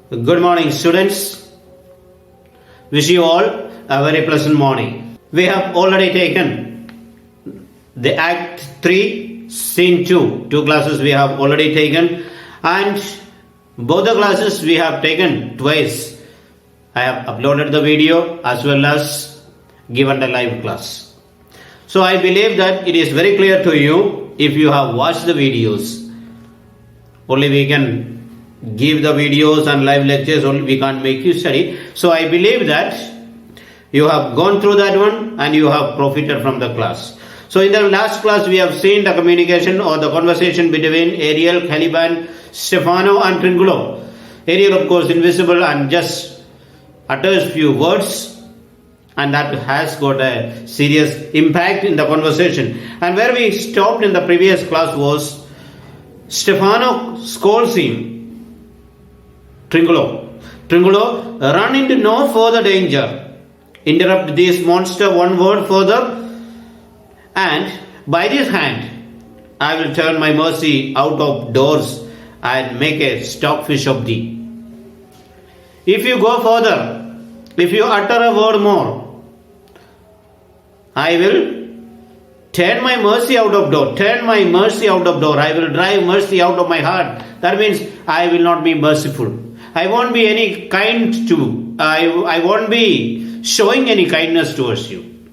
Good morning, students. Wish you all a very pleasant morning. We have already taken the Act 3, Scene 2. Two classes we have already taken, and both the classes we have taken twice. I have uploaded the video as well as given the live class. So I believe that it is very clear to you if you have watched the videos. Only we can give the videos and live lectures, only we can't make you study. So I believe that you have gone through that one and you have profited from the class. So in the last class we have seen the communication or the conversation between Ariel, Caliban, Stefano and Tringulo. Ariel of course invisible and just utters few words, and that has got a serious impact in the conversation. And where we stopped in the previous class was Stefano scolds him. Tringulo, run into no further danger. Interrupt this monster one word further, and by this hand I will turn my mercy out of doors and make a stockfish of thee. If you go further, if you utter a word more, I will turn my mercy out of door. Turn my mercy out of door. I will drive mercy out of my heart. That means I will not be merciful. I won't be any kind to. I won't be showing any kindness towards you.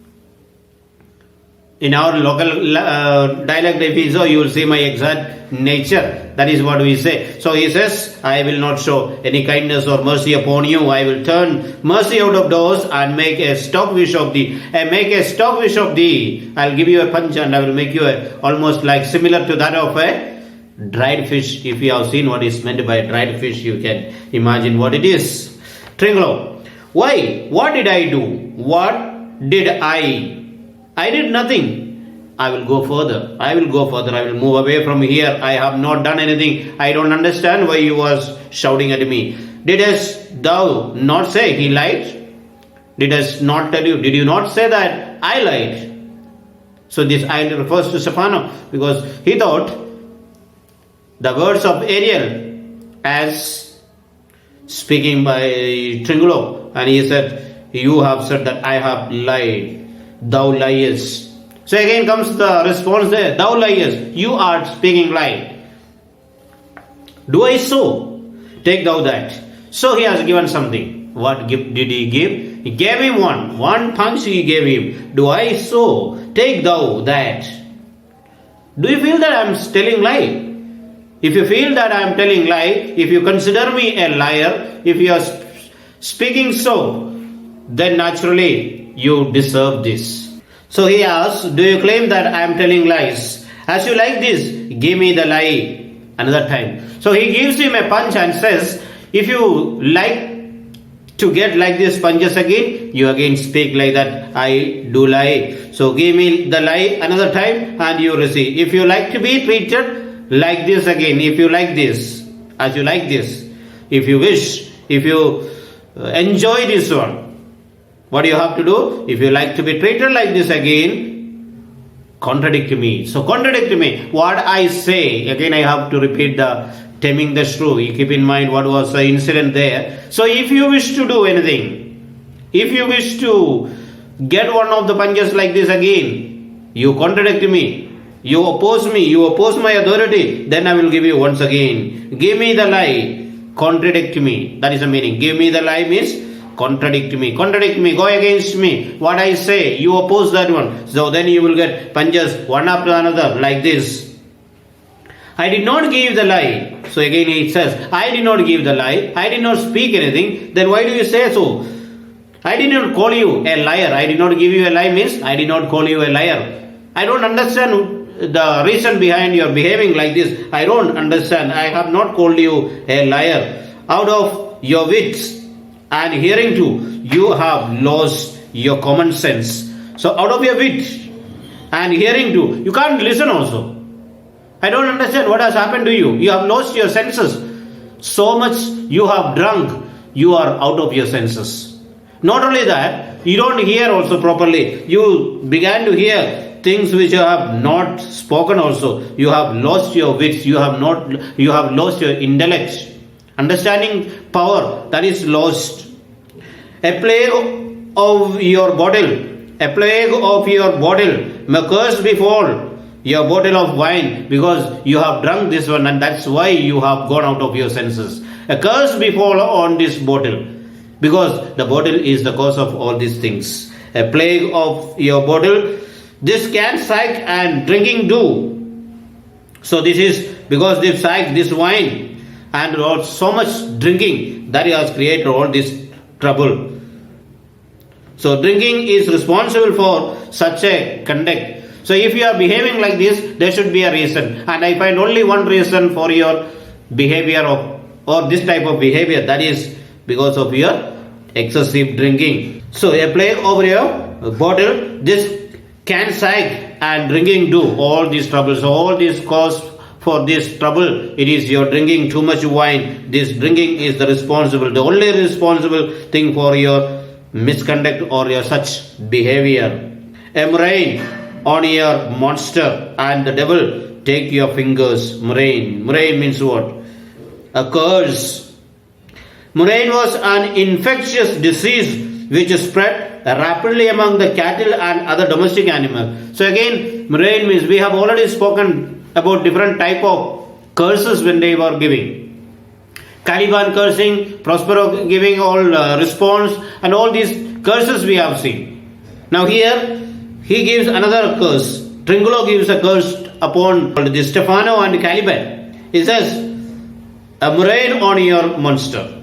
In our local dialect, if you saw, you will see my exact nature. That is what we say. So he says, I will not show any kindness or mercy upon you. I will turn mercy out of doors and make a stockfish of thee. And make a stockfish of thee. I'll give you a punch and I will make you almost like similar to that of a dried fish. If you have seen what is meant by dried fish, you can imagine what it is. Tringulo, why? What did I do? What did I? I did nothing. I will go further. I will go further. I will move away from here. I have not done anything. I don't understand why you was shouting at me. Didst thou not say he lied? Didst not tell you? Did you not say that I lied? So this I refers to Stefano because he thought the words of Ariel as speaking by Tringulo, and he said, you have said that I have lied. Thou liest. So again comes the response there. Thou liest. You are speaking lie. Do I so? Take thou that. So he has given something. What gift did he give? He gave him one. One punch he gave him. Do I so? Take thou that. Do you feel that I am telling lie? If you feel that I am telling lie, if you consider me a liar, if you are speaking so, then naturally you deserve this. So he asks, do you claim that I am telling lies? As you like this, give me the lie another time. So he gives him a punch and says, if you like to get like this punches again, you again speak like that, I do lie. So give me the lie another time and you receive. If you like to be treated like this again, if you like this, as you like this, if you wish, if you enjoy this one, what do you have to do? If you like to be treated like this again, contradict me. So contradict me. What I say, again I have to repeat the taming the shrew. You keep in mind what was the incident there. So if you wish to do anything, if you wish to get one of the punches like this again, you contradict me. You oppose me, you oppose my authority, then I will give you once again. Give me the lie, contradict me. That is the meaning. Give me the lie means contradict me, go against me. What I say, you oppose that one. So then you will get punches one after another like this. I did not give the lie. So again it says, I did not give the lie. I did not speak anything. Then why do you say so? I did not call you a liar. I did not give you a lie means I did not call you a liar. I don't understand the reason behind your behaving like this. I don't understand. I have not called you a liar. Out of your wits and hearing to, you have lost your common sense. So out of your wit and hearing to, you can't listen also. I don't understand what has happened to you. You have lost your senses. So much you have drunk, you are out of your senses. Not only that, you don't hear also properly. You began to hear things which you have not spoken also. You have lost your wits. You have lost your intellect. Understanding power, that is lost. A plague of your bottle, a plague of your bottle may curse befall your bottle of wine, because you have drunk this one and that's why you have gone out of your senses. A curse befall on this bottle, because the bottle is the cause of all these things. A plague of your bottle, this can sack and drinking do. So this is because this sack, this wine and so much drinking, that has created all this trouble. So drinking is responsible for such a conduct. So if you are behaving like this, there should be a reason. And I find only one reason for your behavior or this type of behavior, that is because of your excessive drinking. So a plague over your bottle, this can sag and drinking do all these troubles. So all this cause for this trouble, it is your drinking too much wine. This drinking is the only responsible thing for your misconduct or your such behavior. A murrain on your monster, and the devil take your fingers. Murrain means what? A curse. Murrain was an infectious disease which spread rapidly among the cattle and other domestic animals. So again, murrain means, we have already spoken about different type of curses when they were giving. Caliban cursing, Prospero giving all response, and all these curses we have seen. Now here he gives another curse. Tringulo gives a curse upon the Stefano and Caliban. He says, a murrain on your monster.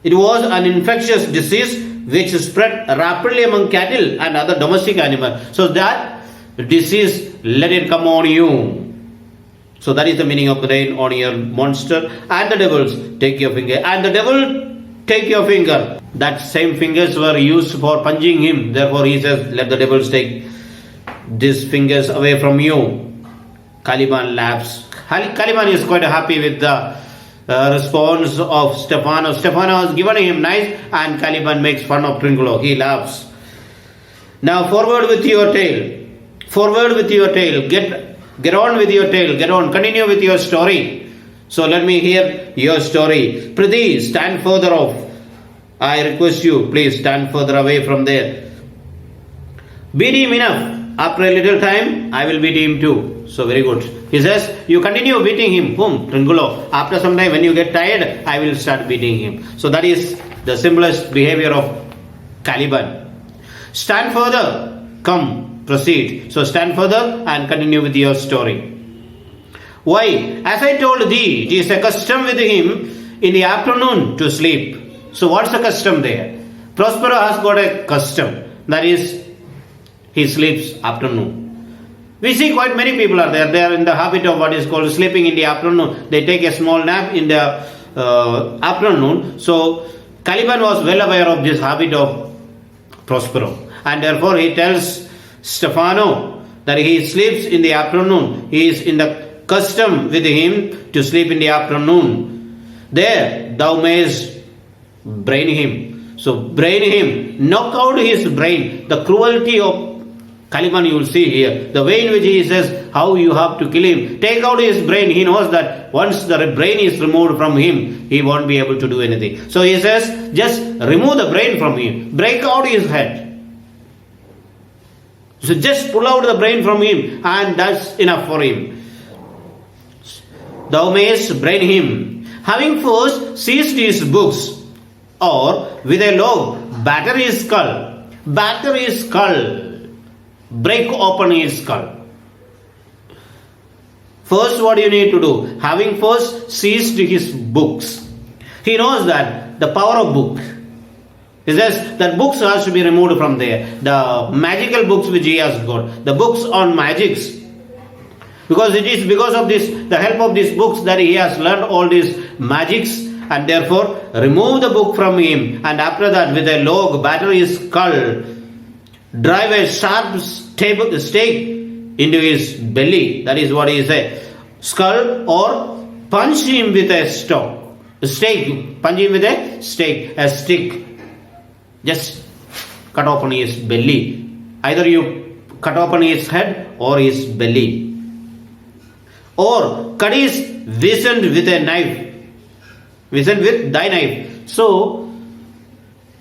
It was an infectious disease which spread rapidly among cattle and other domestic animals. So that disease, let it come on you. So that is the meaning of murrain on your monster. And the devils take your finger. And the devil take your finger. That same fingers were used for punching him. Therefore he says, let the devils take these fingers away from you. Caliban laughs. Caliban is quite happy with the response of Stefano. Stefano has given him nice, and Caliban makes fun of Tringulo. He laughs. Now forward with your tail. Forward with your tail. Get on with your tail. Get on. Continue with your story. So let me hear your story. Prithee, stand further off. I request you, please stand further away from there. Beat him enough. After a little time, I will beat him too. So very good. He says, you continue beating him. Whom? Tringulo. After some time, when you get tired, I will start beating him. So that is the simplest behavior of Caliban. Stand further. Come, proceed. So stand further and continue with your story. Why? As I told thee, it is a custom with him in the afternoon to sleep. So what's the custom there? Prospero has got a custom. That is, he sleeps afternoon. We see quite many people are there. They are in the habit of what is called sleeping in the afternoon. They take a small nap in the afternoon. So Caliban was well aware of this habit of Prospero. And therefore he tells Stefano that he sleeps in the afternoon. He is in the custom with him to sleep in the afternoon. There thou mayest brain him. So brain him, knock out his brain. The cruelty of Caliban you will see here. The way in which he says how you have to kill him. Take out his brain. He knows that once the brain is removed from him, he won't be able to do anything. So he says, just remove the brain from him. Break out his head. So just pull out the brain from him, and that's enough for him. Thou mayest brain him. Having first seized his books, or with a log, batter his skull. Batter his skull. Break open his skull. First, what you need to do? Having first seized his books. He knows that the power of book. He says that books has to be removed from there. The magical books which he has got. The books on magics. Because it is because of this, the help of these books, that he has learned all these magics, and therefore remove the book from him, and after that with a log batter his skull, drive a sharp stake into his belly. That is what he said. Skull, or punch him with a stake. Punch him with a stake, a stick. Just cut open his belly. Either you cut open his head or his belly. or cut his vision with a knife. Vision with thy knife. So,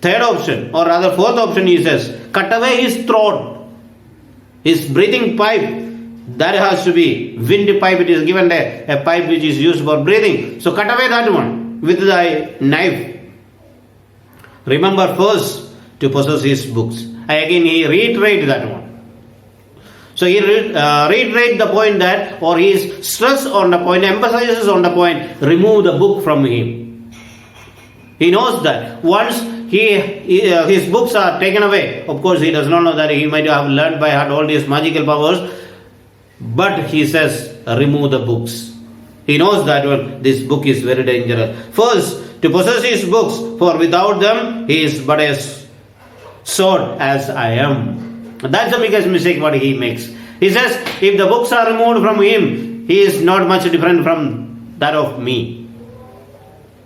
third option, or rather fourth option, he says, cut away his throat, his breathing pipe. That has to be wind pipe. It is given a pipe which is used for breathing. So, cut away that one with thy knife. Remember first to possess his books. Again, he reiterates that one. So he reiterates the point that, or he stress on the point, emphasizes on the point, remove the book from him. He knows that once his books are taken away, of course he does not know that he might have learned by heart all these magical powers, but he says, remove the books. He knows that this book is very dangerous. First, to possess his books, for without them he is but a sword as I am. That's the biggest mistake what he makes. He says, if the books are removed from him, he is not much different from that of me.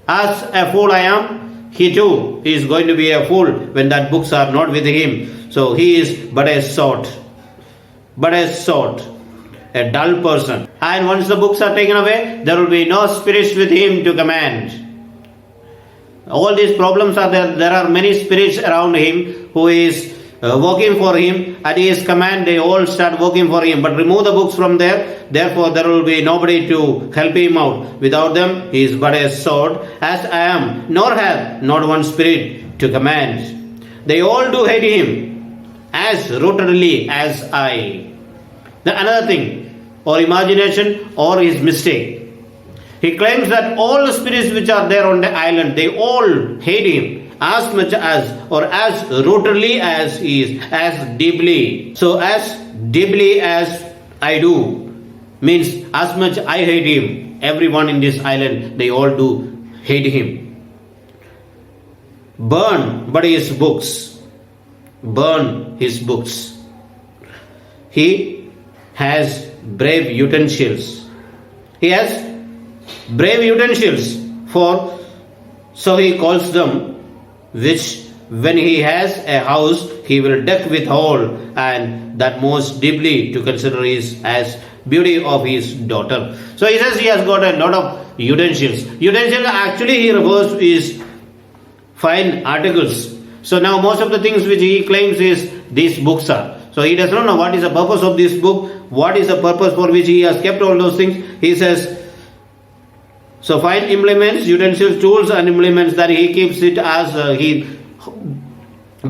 As a fool I am, he too is going to be a fool when that books are not with him. So he is but a sword. A dull person. And once the books are taken away, there will be no spirits with him to command. All these problems are there. There are many spirits around him who is working for him. At his command, they all start working for him. But remove the books from there. Therefore, there will be nobody to help him out. Without them, he is but a sword, as I am, nor hath not one spirit to command. They all do hate him, as rootedly as I. Another thing, or imagination, or his mistake. He claims that all the spirits which are there on the island, they all hate him as much as, or as rootedly as he is, as deeply. So as deeply as I do, means as much I hate him. Everyone in this island, they all do hate him. Burn but his books. Burn his books. He has brave utensils. He has brave utensils, for so he calls them, which when he has a house he will deck with all, and that most deeply to consider is as beauty of his daughter. So he says he has got a lot of utensils. Utensils actually he refers to is fine articles. So now most of the things which he claims is these books are. So he does not know what is the purpose of this book, what is the purpose for which he has kept all those things. He says, so fine implements, utensils, tools and implements, that he keeps it as he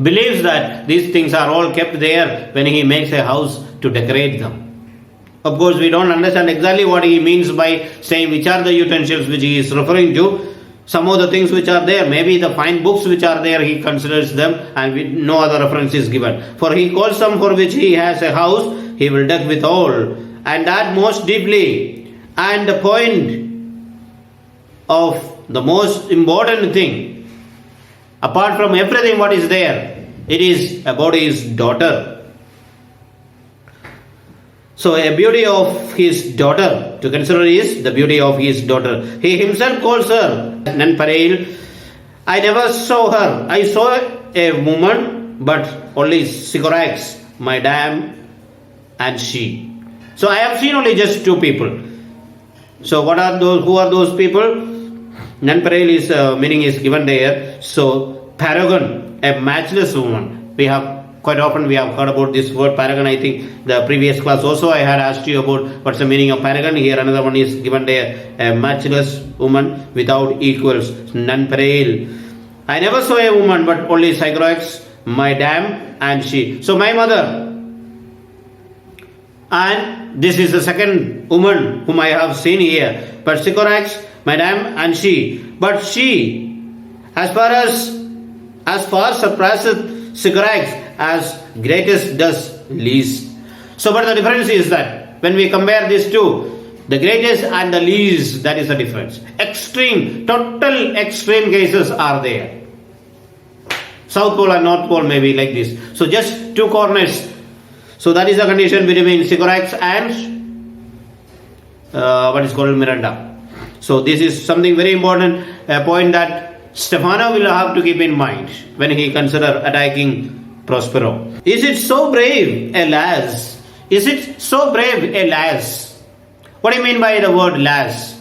believes that these things are all kept there when he makes a house to decorate them. Of course, we don't understand exactly what he means by saying which are the utensils which he is referring to. Some of the things which are there, maybe the fine books which are there, he considers them, and no other reference is given. For he calls some for which he has a house, he will deck with all, and that most deeply. And the point of the most important thing, apart from everything what is there, it is about his daughter. So a beauty of his daughter to consider is the beauty of his daughter. He himself calls her Nanparil. I never saw her. I saw a woman, but only Sycorax, my dam, and she. So I have seen only just two people. So what are those? Who are those people? Nanparil is meaning is given there. So paragon, a matchless woman. We have quite often we have heard about this word paragon. I think the previous class also I had asked you about what's the meaning of paragon. Here another one is given there, a matchless woman without equals, Nanparil. I never saw a woman but only Sycorax, my dam, and she. So my mother. And this is the second woman whom I have seen here. But Sycorax, my dam, and she. But she, as far surpasses Sycorax as greatest does least. So but the difference is that when we compare these two, the greatest and the least, that is the difference. Extreme, total extreme cases are there. South Pole and North Pole may be like this. So just two corners. So that is the condition between Sycorax and what is called Miranda. So this is something very important, a point that Stefano will have to keep in mind when he consider attacking Prospero. Is it so brave, alas? Is it so brave, alas? What do you mean by the word lass?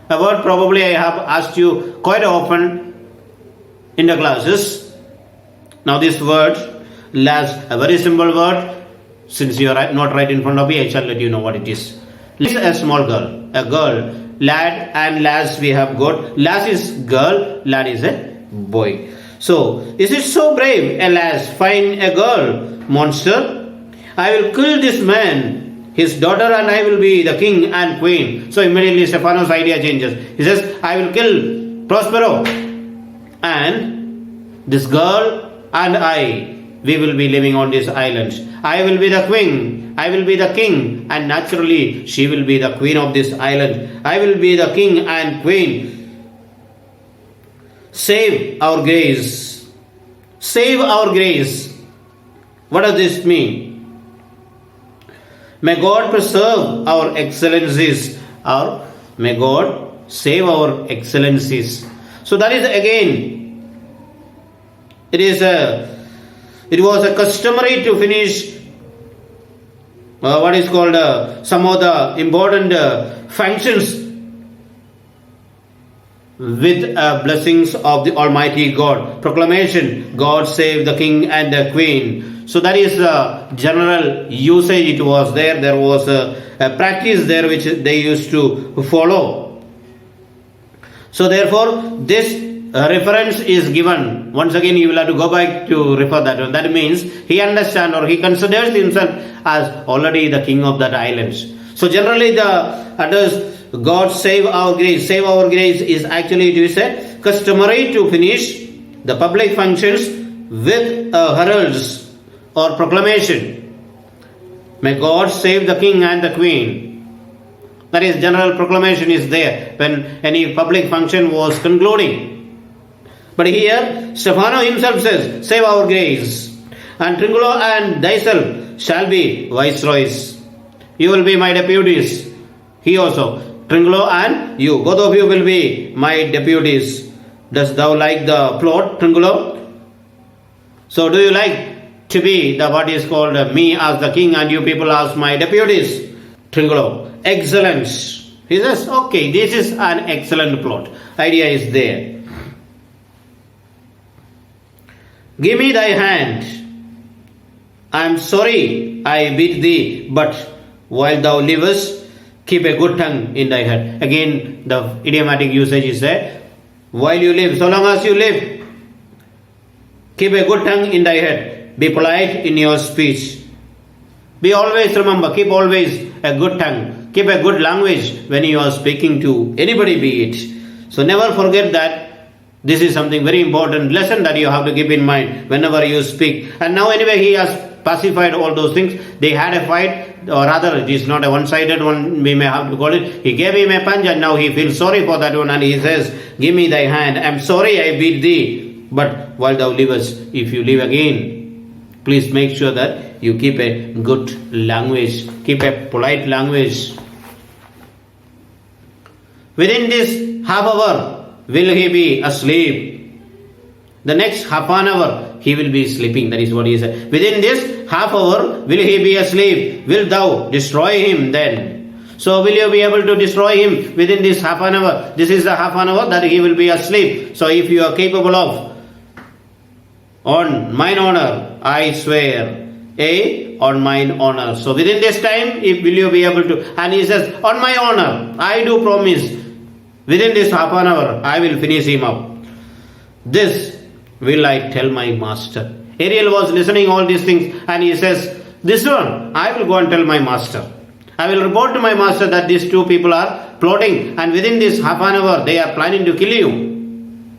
A word probably I have asked you quite often in the classes. Now this word, lass, a very simple word. Since you are not right in front of me, I shall let you know what it is. Lass is a small girl, a girl. Lad and lass we have got. Lass is girl, lad is a boy. So, is it so brave, a lass, find a girl, monster? I will kill this man, his daughter, and I will be the king and queen. So immediately Stephanos' idea changes. He says, I will kill Prospero, and this girl and I, we will be living on this island. I will be the queen, I will be the king, and naturally she will be the queen of this island. I will be the king and queen. Save our grace. Save our grace. What does this mean? May God preserve our excellencies, or may God save our excellencies. So that is again, it was a customary to finish what is called some of the important functions with blessings of the Almighty God. Proclamation, God save the king and the queen. So that is the general usage. It was there. There was a practice there which they used to follow. So therefore, this reference is given. Once again, you will have to go back to refer that one. That means he understands or he considers himself as already the king of that island. So generally the others, God save our grace. Save our grace is actually, it is a customary to finish the public functions with heralds or proclamation. May God save the king and the queen. That is, general proclamation is there when any public function was concluding. But here, Stephano himself says, save our grace. And Tringulo and thyself shall be viceroys. You will be my deputies. He also. Tringulo and you. Both of you will be my deputies. Dost thou like the plot, Tringulo? So do you like to be the what is called me as the king and you people as my deputies? Tringulo. Excellent. He says, okay, this is an excellent plot. Idea is there. Give me thy hand. I am sorry I beat thee, but while thou livest, keep a good tongue in thy head. Again, the idiomatic usage is there. While you live, so long as you live, keep a good tongue in thy head. Be polite in your speech. Be always, remember, keep always a good tongue. Keep a good language when you are speaking to anybody, be it. So never forget that this is something very important lesson that you have to keep in mind whenever you speak. And now anyway, he has pacified all those things. They had a fight, or rather it is not a one-sided one, we may have to call it. He gave him a punch and now he feels sorry for that one and he says, give me thy hand. I am sorry I beat thee, but while thou livest, if you live again, please make sure that you keep a good language, keep a polite language. Within this half hour, will he be asleep? The next half an hour, he will be sleeping. That is what he said. Within this half hour, will he be asleep? Will thou destroy him then? So will you be able to destroy him within this half an hour? This is the half an hour that he will be asleep. So if you are capable of, on mine honor, I swear, on mine honor. So within this time, if will you be able to? And he says, on my honor, I do promise, within this half an hour, I will finish him up. This will I tell my master. Ariel was listening all these things and he says, this one, I will go and tell my master. I will report to my master that these two people are plotting and within this half an hour, they are planning to kill you.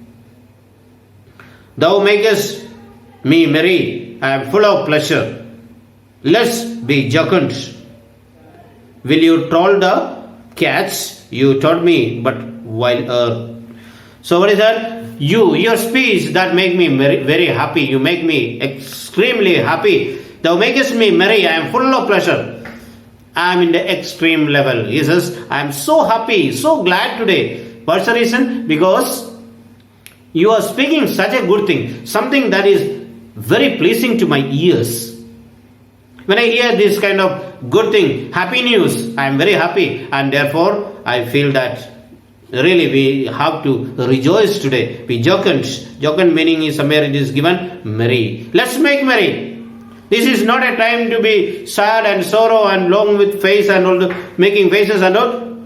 Thou makest me merry, I am full of pleasure. Let's be jocund. Will you troll the cats? You taught me, but while So what is that? Your speech that make me very, very happy. You make me extremely happy. Thou makest me merry. I am full of pleasure. I am in the extreme level. He says, I am so happy, so glad today. What's the reason? Because you are speaking such a good thing. Something that is very pleasing to my ears. When I hear this kind of good thing, happy news, I am very happy, and therefore I feel that really we have to rejoice today. Be jocund. Jocund meaning is somewhere it is given merry. Let's make merry. This is not a time to be sad and sorrow and long with face and all making faces and all.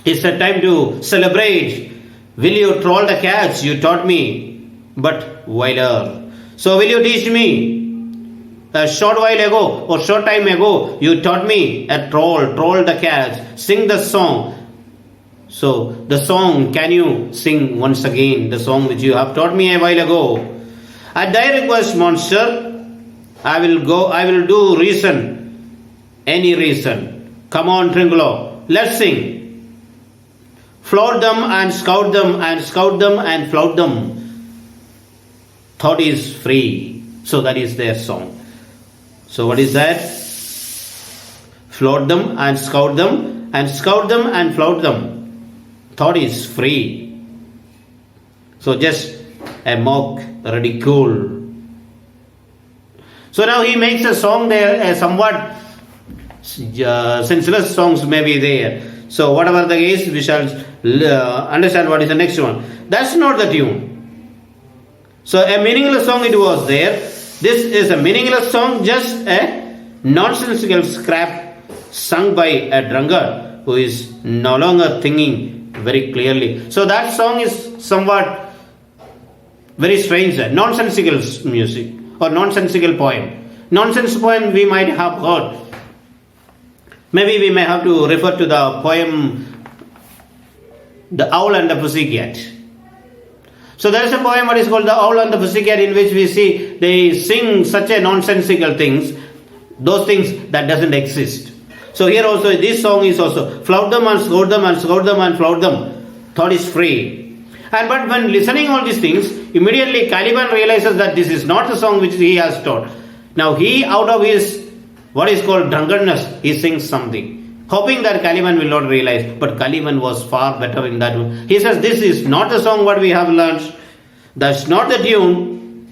It's a time to celebrate. Will you troll the cats? You taught me, but whiler. So will you teach me? A short while ago or short time ago, you taught me a troll the cats. Sing the song. So the song, can you sing once again the song which you have taught me a while ago? At thy request, monster, I will do reason, any reason. Come on, Tringulo, let's sing. Float them and scout them and scout them and flout them. Thought is free. So that is their song. So what is that? Float them and scout them and scout them and flout them. Thought is free. So just a mock ridicule. So now he makes a song there, a somewhat senseless songs may be there. So whatever the case, we shall understand what is the next one. That's not the tune. So a meaningless song it was there. This is a meaningless song, just a nonsensical scrap sung by a drunkard who is no longer thinking very clearly. So that song is somewhat very strange, nonsensical music or nonsensical poem. Nonsense poem we might have heard. Maybe we may have to refer to the poem The Owl and the Pussycat. So there is a poem what is called The Owl and the Pussycat, in which we see they sing such a nonsensical things, those things that doesn't exist. So here also this song is also flout them and scout them and scout them and flout them. Thought is free. And but when listening all these things, immediately Caliban realizes that this is not the song which he has taught. Now he, out of his what is called drunkenness, he sings something, hoping that Caliban will not realize. But Caliban was far better in that one. He says, this is not the song what we have learned. That's not the tune.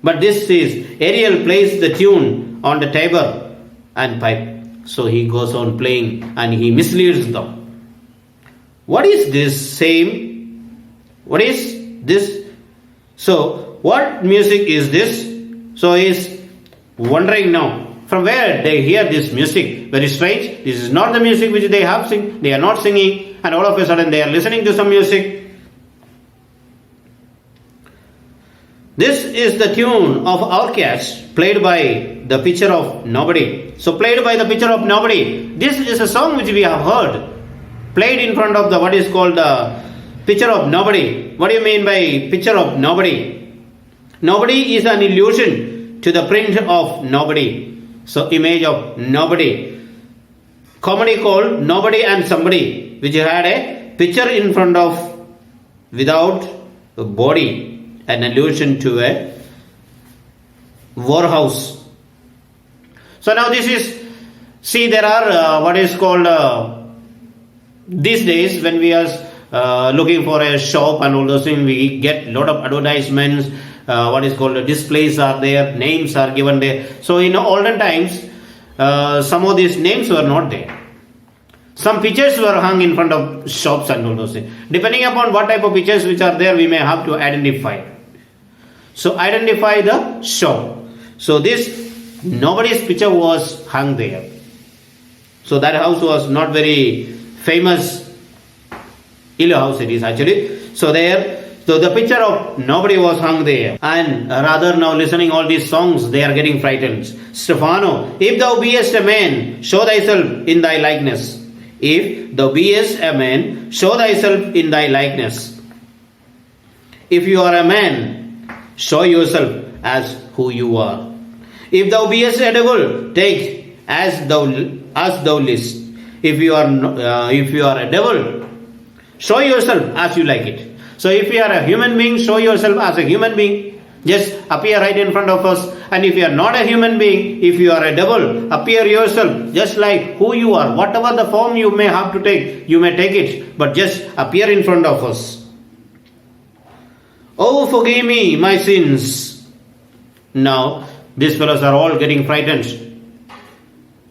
But this is, Ariel plays the tune on the table and pipe. So he goes on playing and he misleads them. What is this same? What is this? So what music is this? So he is wondering now, from where they hear this music? Very strange. This is not the music which they have sing. They are not singing, and all of a sudden they are listening to some music. This is the tune of Outcast, played by the Pitcher of Nobody. So played by the Pitcher of Nobody. This is a song which we have heard, played in front of the what is called the Pitcher of Nobody. What do you mean by Pitcher of Nobody? Nobody is an illusion to the print of nobody. So image of nobody. Comedy called Nobody and Somebody, which had a picture in front of without a body, an allusion to a warehouse. So now this is, see there are what is called these days when we are looking for a shop and all those things, we get a lot of advertisements. What is called displays are there, names are given there. So in olden times, some of these names were not there. Some pictures were hung in front of shops and all those things. Depending upon what type of pictures which are there, we may have to identify. So identify the shop. So this nobody's picture was hung there. So that house was not very famous. Ill house it is actually. So there. So the picture of nobody was hung there, and rather now listening all these songs, they are getting frightened. Stefano, if thou beest a man, show thyself in thy likeness. If thou beest a man, show thyself in thy likeness. If you are a man, show yourself as who you are. If thou beest a devil, take as thou list. If you are a devil, show yourself as you like it. So if you are a human being, show yourself as a human being. Just appear right in front of us. And if you are not a human being, if you are a devil, appear yourself just like who you are. Whatever the form you may have to take, you may take it. But just appear in front of us. Oh, forgive me my sins. Now, these fellows are all getting frightened.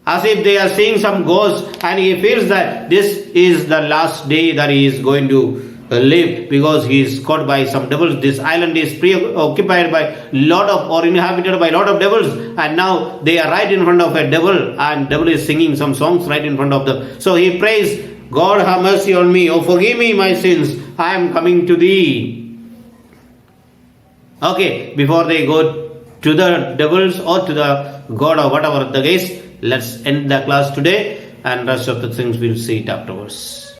as if they are seeing some ghosts, and he feels that this is the last day that he is going to live, because he is caught by some devils. This island is preoccupied by lot of, or inhabited by lot of devils, and now they are right in front of a devil, and devil is singing some songs right in front of them. So he prays, God have mercy on me, oh forgive me my sins, I am coming to thee. Okay, before they go to the devils or to the God or whatever the case, let's end the class today, and rest of the things we'll see it afterwards.